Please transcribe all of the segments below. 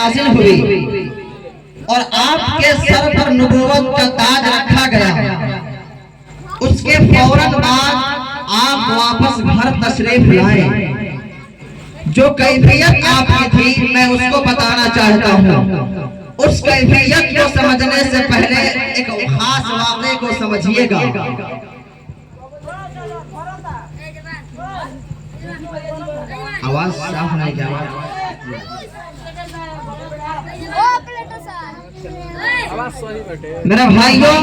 نازل ہوئی اور آپ کے سر پر نبوت کا تاج رکھا گیا، اس کے فوراً بعد آپ واپس گھر تشریف لائے۔ جو کیفیت آپ کی تھی میں اس کو بتانا چاہتا ہوں۔ اس کیفیت کو سمجھنے سے پہلے ایک خاص واقعے کو سمجھیے گا۔ آواز صاف نہیں کیا؟ میرے بھائیوں،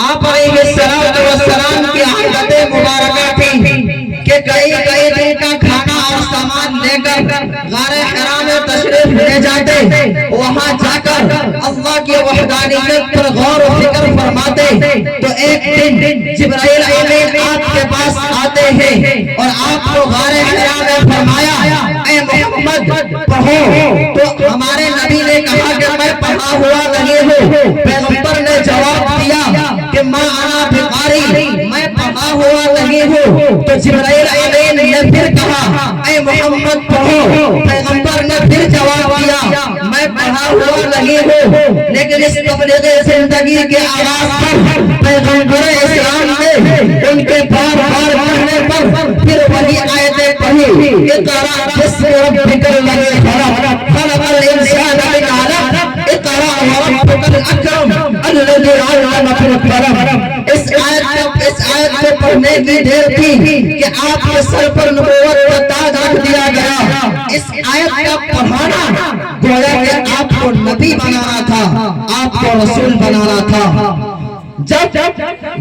آپ علیہ السلام کی عادت مبارکہ تھی کہ کئی دن کا کھانا اور سامان لے کر غار حرا میں تشریف لے جاتے، وہاں جا کر اللہ کی وحدانیت پر غور و فکر فرماتے۔ تو ایک دن جبرائیل امین آپ کے پاس آتے ہیں اور آپ کو غار حرا میں فرمایا، اے محمد پڑھو۔ تو ہمارے نبی نے کہا کہ میں پڑھا ہوا نہیں ہوں۔ پیغمبر نے جواب دیا کہ ما انا بقاری، میں پڑھا ہوا نہیں ہوں۔ تو جبرائیل امین نے پھر کہا، اے محمد پڑھو۔ پیغمبر نے پھر جواب دیا، میں پڑھا ہوا نہیں ہوں۔ لیکن اس تبلیغ زندگی کے آغاز پر پیغمبر اسلام نے ان کے بار بار پڑھنے پر پھر وہی آیتیں پڑھی، اقرأ باسم ربک الذی خلق، خلق الانسان من علق، اقرأ وربک الاکرم الذی علم بالقلم۔ اس آیت کو پڑھنے کی دیر تھی کہ آپ کے سر پر نبوت کا تاج رکھ دیا گیا۔ اس آیت کا پڑھانا گویا کہ آپ کو نبی بنانا تھا، آپ کو رسول بنانا تھا۔ جب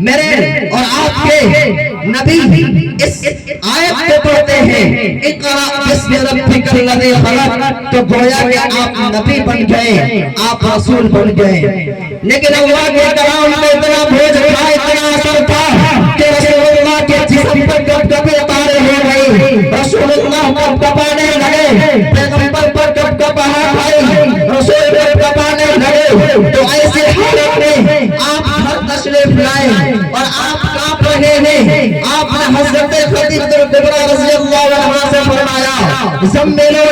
میرے اور آپ کے نبی اس آیت کو پڑھتے ہیں، اقرأ باسم ربک الذی خلق، تو گویا کہ آپ نبی بن گئے، آپ رسول بن گئے۔ لیکن اللہ کے کلام میں اتنا بوجھ تھا، اتنا اثر تھا کہ رسول اللہ کے جسم پر کپکپی طاری ہو گئی، رسول اللہ کپکپانے لگے، پیغمبر پر کپکپاہٹ آئی، رسول کپکپانے لگے۔ تو ایسی حالت میں آپ گھر تشریف لائے اور آپ کانپ رہے ہیں۔ آپ نے حضرت خدیجہ کبریٰ رضی اللہ عنہا سے فرمایا، زملونی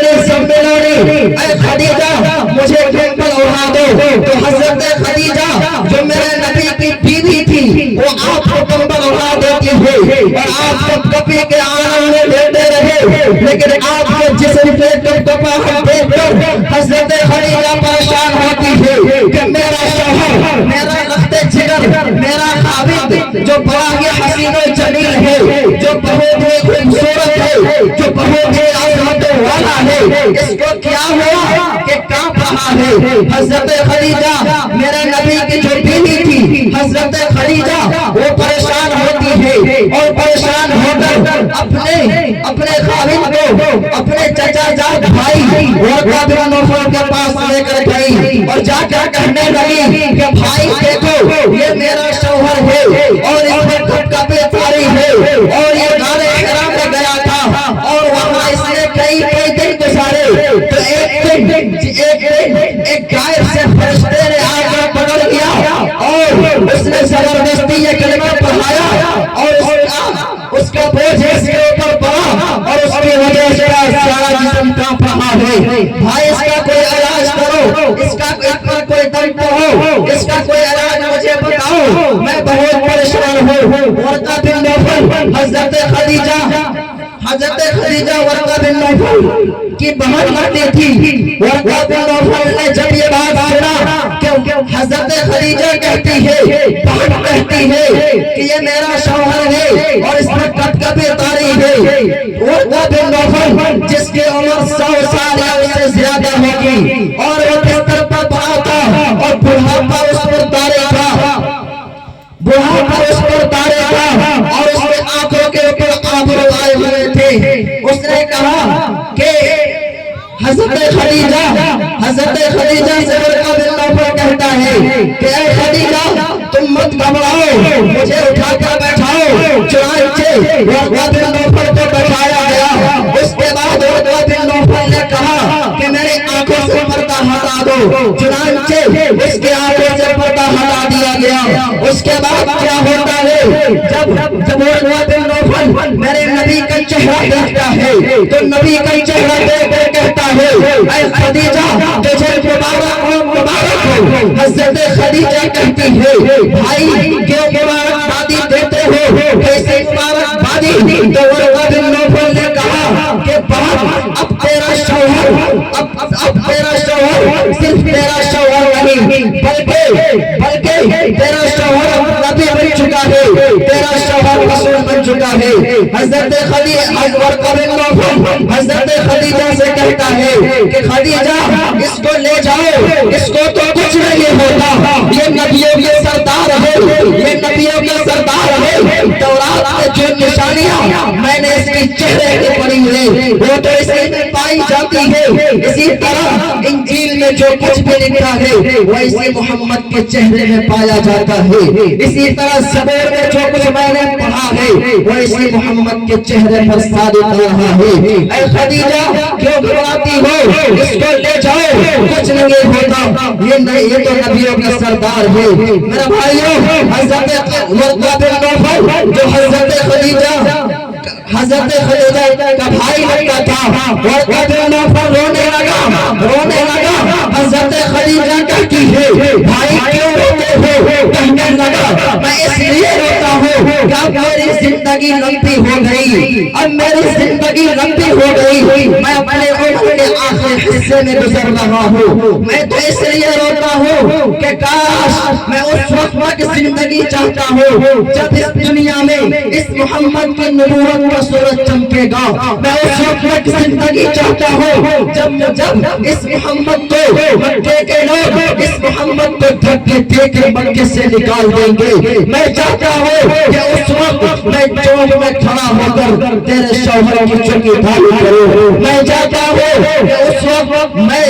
اے خدیجہ مجھے کمبل اڑا دو۔ تو حضرت خدیجہ جو میرے نبی کی بیوی تھی وہ آپ کو کمبل اڑا دیتی ہے اور آپ کپکپی کے آنے لیتے رہے، لیکن آپ کے جسم پہ کپکپاہٹ دیکھ کر حضرت خدیجہ پریشان ہوتی ہے کہ میرا شوہر، میرا رخت جگر، میرا خاوند جو بڑا ہی حسین و جلیل ہے، جو بہت ہی خوبصورت ہے، جو بہت ہی عظمت والا ہے، اس کو کیا ہوا کہ کانپ رہا ہے۔ حضرت خدیجہ میرے نبی کی جو بیوی تھی، حضرت خدیجہ وہ پریشان ہوتی ہے اور پریشان ہو کر اپنے خاوند کو اپنے چچا جاد بھائی ورقہ بن نوفل کے پاس لے کر گئی اور جا کر کہنے لگی کہ بھائی دیکھو یہ میرا شوہر ہے اور اس میں کپکپی طاری ہے اور یہ غار حرا میں گیا تھا اور وہاں اس نے کئی دن گزارے۔ تو ایک غائب سے فرشتے نے آ کر پکڑ لیا اور اس نے زبردستی یہ کلمہ پڑھایا اور اس کا بوجھ اس کے اوپر پڑا اور اس کی وجہ سے سارا جسم کانپ رہا ہے۔ بھائی اس کا کوئی علاج کرو، اس کا کوئی دم تو ہو، اس کا کوئی علاج مجھے بتاؤ، میں بہت پریشان ہوں۔ ورقہ بن نوفل حضرت خدیجہ ورقہ بن نوفل کی بہن لگتی تھی۔ ورقہ بن نوفل نے جب یہ بات سنا کہ حضرت خدیجہ کہتی ہے، بہن کہتی ہے کہ یہ میرا شوہر ہے اور اس میں کپکپی طاری ہے۔ ورقہ بن نوفل جس کی عمر 100 سال یا اس سے زیادہ ہوگی اور وہ بستر پر پڑا تھا اور بڑھاپا اس پر طاری تھا، اور اس کے آنکھوں کے اوپر آنسو آئے ہوئے تھے۔ اس نے کہا کہ حضرت خدیجہ سے ورقہ بن نوفل کہتا ہے کہ اے خدیجہ تم مت گھبراؤ، مجھے اٹھا کر بیٹھاؤ۔ چنانچہ ورقہ بن نوفل کو بٹھایا گیا۔ اس کے بعد ورقہ بن نوفل نے کہا کہ میری آنکھوں سے پردہ ہٹا دو۔ چنانچہ اس کی آنکھوں سے پردہ ہٹا دیا گیا۔ اس کے بعد کیا ہوتا ہے، جب ورقہ بن نوفل میرے نبی کا چہرہ دیکھتا ہے تو نبی کا چہرہ دیکھ کر کہتا ہے، اے خدیجہ حضرت خدیجہ کہتی ہے بھائی کیوں مبارکبادی دیتے ہو؟ کیسے مبارکبادی؟ تو ورقہ بن نوفل نے کہا کہ باپ اب تیرا شوہر صرف تیرا شوہر نہیں بلکہ تیرا شوہر نبی بن چکا ہے، تیرا شوہر رسول بن چکا ہے۔ حضرت ورقہ بن نوفل حضرت خدیجہ سے کہتا ہے کہ خدیجہ اس کو لے جاؤ، اس کو تو کچھ نہیں ہوتا، یہ نبیوں کے سردار ہے، یہ نبیوں کے سردار ہے۔ تورات میں جو نشانیاں میں نے اس کی چہرے کی پڑھی ہے وہ تو اسی میں پائی جاتی ہے، اسی طرح انجیل میں جو کچھ بھی لکھا ہے وہ اسی محمد کے چہرے میں پایا جاتا ہے، اسی طرح زبور میں جو کچھ میں نے پڑھا ہے وہ اسی محمد کے چہرے پر ثابت رہا ہے۔ اے خدیجہ کیوں گھبراتی ہو؟ اس کو لے جاؤ، کچھ نہیں ہوتا، یہ تو نبیوں کا سردار ہے۔ میرے بھائیوں، حضرت ورقہ بن نوفل جو حضرت خدیجہ کا بھائی لگتا تھا، ورقہ بن نوفل رونے لگا۔ حضرت خدیجہ کہتی ہے بھائی کیوں روتے ہو؟ کہنے لگا میں اس لیے روتا ہوں کہ اب میری زندگی لمبی ہو گئی، میں اپنے عمر کے آخری حصے میں گزر رہا ہوں، میں تو اس لیے روتا ہوں کہ کاش میں اس وقت تک زندگی چاہتا ہوں جب اس دنیا میں اس محمد کی نبوت کا سورج چمکے گا، میں اس وقت تک زندگی چاہتا ہوں جب اس محمد کو مکے کے لوگ اس محمد کو دھکے دے کے مکے سے نکال دیں گے، میں چاہتا ہوں کہ اس وقت میں چوک میں کھڑا ہو کر تیرے شوہر کی چکی دھائی کروں، میں چاہتا ہوں کہ اس وقت میں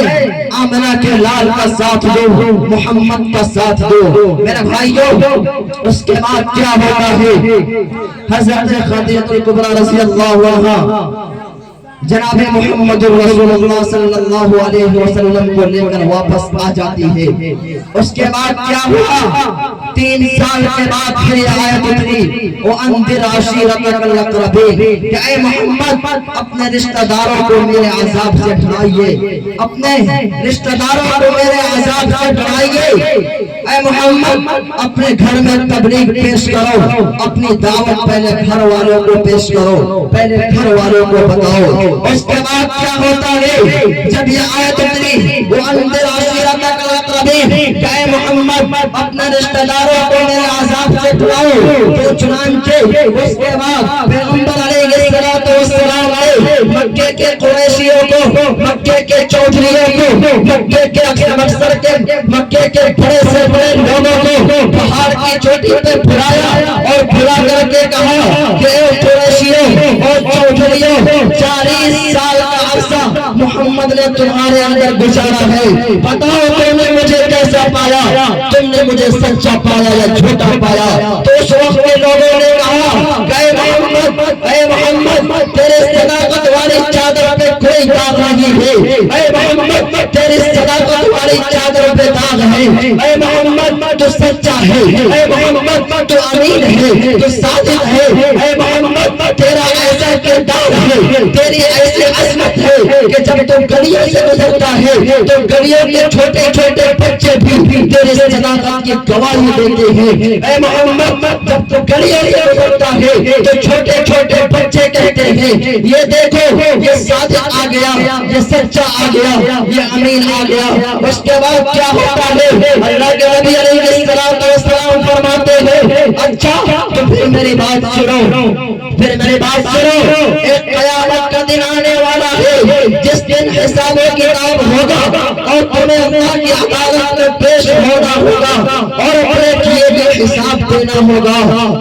آمنہ کے لال کا ساتھ دوں، محمد کا ساتھ دوں۔ میرے بھائیوں، اس کے بعد کیا ہوتا ہے؟ حضرت خدیجہ الکبریٰ رضی اللہ عنہا جناب محمد رسول اللہ صلی اللہ علیہ وسلم کو لے کر واپس آ جاتی ہے۔ اس کے بعد کیا ہوا؟ 3 سال کے بعد پھر آیت اتری وَأَنذِرْ عَشِيرَتَكَ الْأَقْرَبِينَ کہ اے محمد اپنے رشتہ داروں کو میرے عذاب سے ڈرائیے، اپنے رشتہ داروں کو میرے عذاب سے ڈرائیے۔ اے محمد اپنے گھر میں تبلیغ پیش کرو، اپنی دعوت پہلے گھر والوں کو پیش کرو، پہلے گھر والوں کو بتاؤ۔ اس کے بعد کیا ہوتا ہے؟ جب یہ آیت اتری وَأَنذِرْ عَشِيرَتَكَ الْأَقْرَبِينَ کہ اے محمد اپنے رشتہ داروں کو میرے عذاب سے ڈراؤ، تو چنانچہ اس کے بعد پیغمبر علیہ السلام نے مکے کے قریشیوں کو، مکے کے چودھریوں کو، مکے کے اکثر کے مکے کے بڑے سے بڑے لوگوں کو پہاڑ کی چوٹی پہ بلایا اور بلا کر کے کہا کہ اے قریشیوں اور چودھریوں، 40 سال کا عرصہ محمد نے تمہارے اندر گزارا ہے، بتاؤ تم نے مجھے کیسا پایا؟ تم نے مجھے سچا پایا یا جھوٹا پایا؟ تو اس وقت کے لوگوں نے کہا کہ اے محمد تیرے صداقت والی چادر پہ کوئی داغ نہیں ہے، اے محمد تیری صداقت والی چادر پہ داغ ہے، اے محمد تو سچا ہے، اے محمد تو امین ہے، تو صادق ہے، اے محمد تیرا ایسا کردار ہے، تیری ایسی عظمت ہے کہ جب تم گلیوں سے گزرتا ہے تو گلیوں کے چھوٹے چھوٹے بچے بھی تیرے صداقت کی گواہی دیتے ہیں۔ اے محمد جب تم گلیوں سے گزرتا ہے تو چھوٹے چھوٹے بچے کہتے ہیں یہ دیکھو یہ صادق آ گیا، یہ سچا آ گیا، یہ امین آ گیا۔ اس کے بعد کیا ہوتا ہے؟ اللہ کے نبی علیہ السلام فرماتے ہیں اچھا تو پھر میری بات سنو، پھر میری بات سنو، ایک قیامت کا دن آنے والا ہے جس دن حساب و کتاب ہوگا اور تمہیں اللہ کی عدالت میں پیش ہونا ہوگا اور اپنے کیے گئے حساب دینا ہوگا۔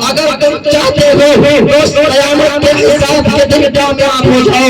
اگر تم چاہتے ہو اس قیامت کے حساب کے دن کامیاب ہو جاؤ،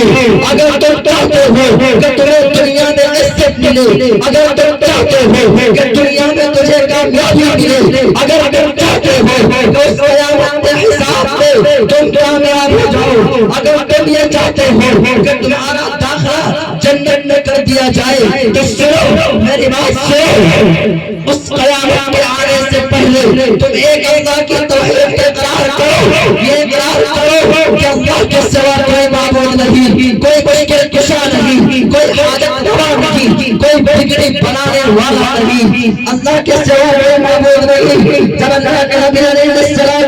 اگر تم چاہتے ہو کہ تمہیں دنیا میں عزت ملے، اگر تم چاہتے ہو کہ دنیا میں تجھے کامیابی ملے، اگر تم چاہتے ہو کہ اس قیامت کے حساب میں تم کامیاب ہو جاؤ، اگر تم یہ چاہتے ہو کہ تمہارا داخلہ جنت میں کر دیا جائے تو سنو میری بات سنو، اس قیامت کے آنے سے پہلے تم ایک اللہ کی توحید کا اقرار کرو، یہ اقرار کرو کہ اللہ کے سوا کوئی معبود نہیں، کوئی مشکل کشا نہیں، کوئی حاجت روا نہیں، کوئی کوئی بگڑی بنانے والا نہیں، اللہ کے سوا کوئی معبود نہیں۔ جب اللہ کے نبی علیہ السلام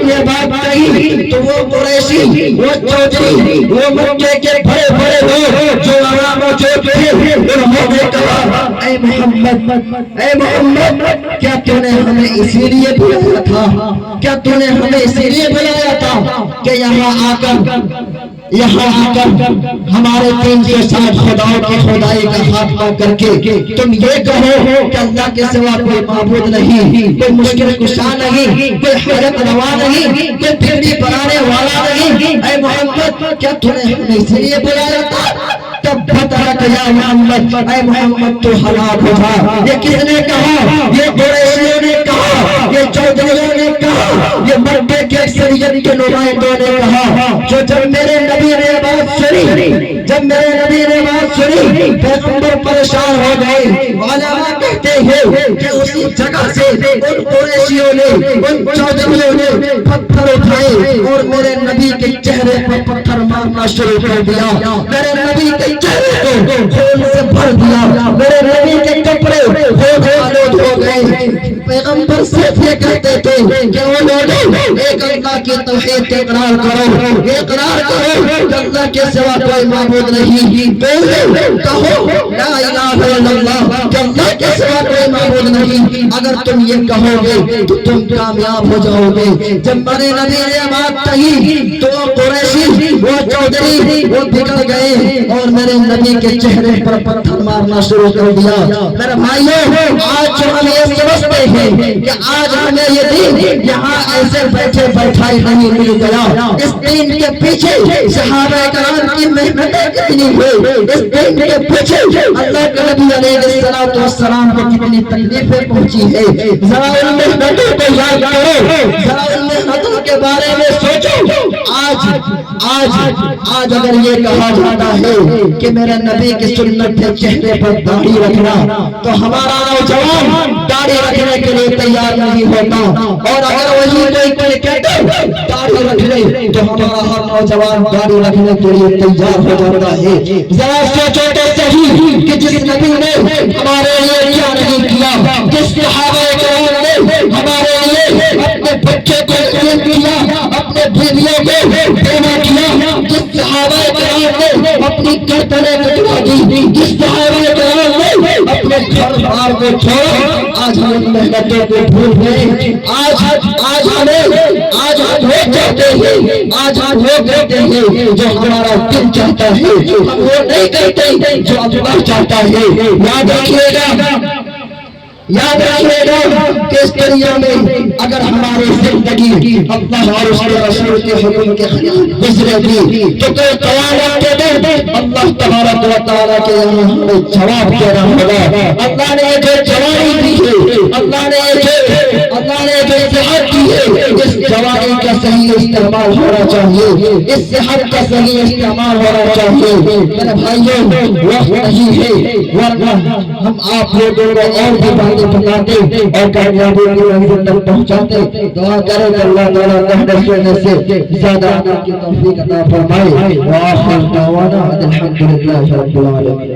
نے بات کہی تو وہ قریشی، وہ چودھری، وہ مکے کے بڑے بڑے لوگ جو وہاں موجود تھے، انہوں نے کہا اے محمد، اے محمد، کیا تو نے ہمیں اسی لیے بلایا تھا؟ کیا تو نے ہمیں اسی لیے بلایا تھا کہ یہاں آ کر ہمارے 360 خداؤں کی خدائی کا خاتمہ کر کے تم یہ کہو کہ اللہ کے سوا کوئی معبود نہیں، کوئی مشکل کشا نہیں، کوئی حاجت روا نہیں، کوئی بگڑی بنانے والا نہیں؟ اے محمد، کیا تو نے ہمیں اسی لیے بلایا تھا؟ تب بتا کہ یا محمد، اے محمد تو ہلاک ہو جا۔ یہ کس نے کہا؟ یہ قریشیوں نے کہا، یہ چودھریوں نے کہا، یہ مکے کے اکثریت کے نمائندوں نے کہا، جو جب میرے نبی نے بات سنی، جب میرے نبی نے بات سنی، پیغمبر پریشان ہو گئے۔ علماء کہتے ہیں کہ اسی جگہ سے ان قریشیوں نے، ان چودھریوں نے پتھر اٹھائے اور میرے نبی کے چہرے پر پتھر مارنا شروع کر دیا، میرے نبی کے چہرے کو خون سے بھر دیا، میرے نبی کے کپڑے خون آلود ہو گئے۔ پیغمبر صرف یہ کہتے تھے کہ وہ لوگوں ایک اللہ کی توحید اقرار کرو، اقرار کرو کہ اللہ کے سوا کوئی معبود نہیں، کہو لا الہ الا اللہ، کہ اللہ کے سوا کوئی معبود نہیں۔ اگر تم یہ کہو گے تو تم کامیاب ہو جاؤ گے۔ جب میرے نبی نے بات کہی تو قریشی، وہ چودھری، وہ بگڑ گئے اور میرے نبی کے چہرے پر پتھر مارنا شروع کر دیا۔ میرے بھائیوں، آج جو ہم یہ سمجھتے ہیں کہ آج ہمیں یہ دین یہاں ایسے بیٹھے بیٹھائی نہیں مل گیا، اس دین کے پیچھے صحابہ کرام کی محنتیں کتنی ہوئی، اس دین کے پیچھے اللہ کے نبی علیہ السلام کو کتنی تکلیفیں پہنچی ہے۔ ذرا ان محنتوں کو یاد کرو، ذرا ان محنتوں کے بارے میں سوچو۔ آج اگر یہ کہا جاتا ہے کہ میرے نبی کی سنت کے چہرے پر داڑھی رکھنا، تو ہمارا نوجوان داڑھی رکھنے کے لیے تیار نہیں ہوتا، اور اگر وہی کوئی کہتے داڑھی رکھ لے تو ہمارا ہر نوجوان داڑھی رکھنے کے لیے تیار ہو جاتا ہے۔ ذرا سوچو تو صحیح کہ جس نبی نے ہمارے لیے کیا نہیں کیا، جس صحابہ کرام نے ہمارے لیے اپنے بچے کو قائم کیا، اپنے بیویوں کو دینا کیا، جس صحابہ کرام نے اپنی گردنیں کٹوا دی، جس صحابہ کرام نے اپنے گھر بار کو چھوڑا، آج ہم محنتوں کو بھول گئے۔ آج ہم وہ کہتے ہیں، آج ہم وہ کہتے ہیں جو ہمارا دل چاہتا ہے، ہم وہ نہیں کہتے جو اللہ چاہتا ہے۔ یاد رکھیے گا کہ اس دنیا میں اگر ہماری زندگی اللہ اور اس کے رسول کے حکم کے خلاف گزرے گی تو کوئی قیامت کے دن اللہ تبارک و تعالیٰ کے یہاں ہمیں جواب دینا ہوگا۔ اللہ نے جو جوانی دی ہے، اللہ نے جو صحت دی ہے، اس جوانی کا صحیح استعمال ہونا چاہیے، اس صحت کا صحیح استعمال ہونا چاہیے۔ میرے بھائیوں، وقت نہیں ہے، ورنہ ہم آپ لوگوں کو اور بھی باتیں بتاتے اور کامیابی کی منزل تک پہنچاتے۔ دعا کریں کہ اللہ تعالیٰ کہنے سننے سے زیادہ عمل کی توفیق عطا فرمائے۔ وآخر دعوانا الحمدللہ رب العالمین۔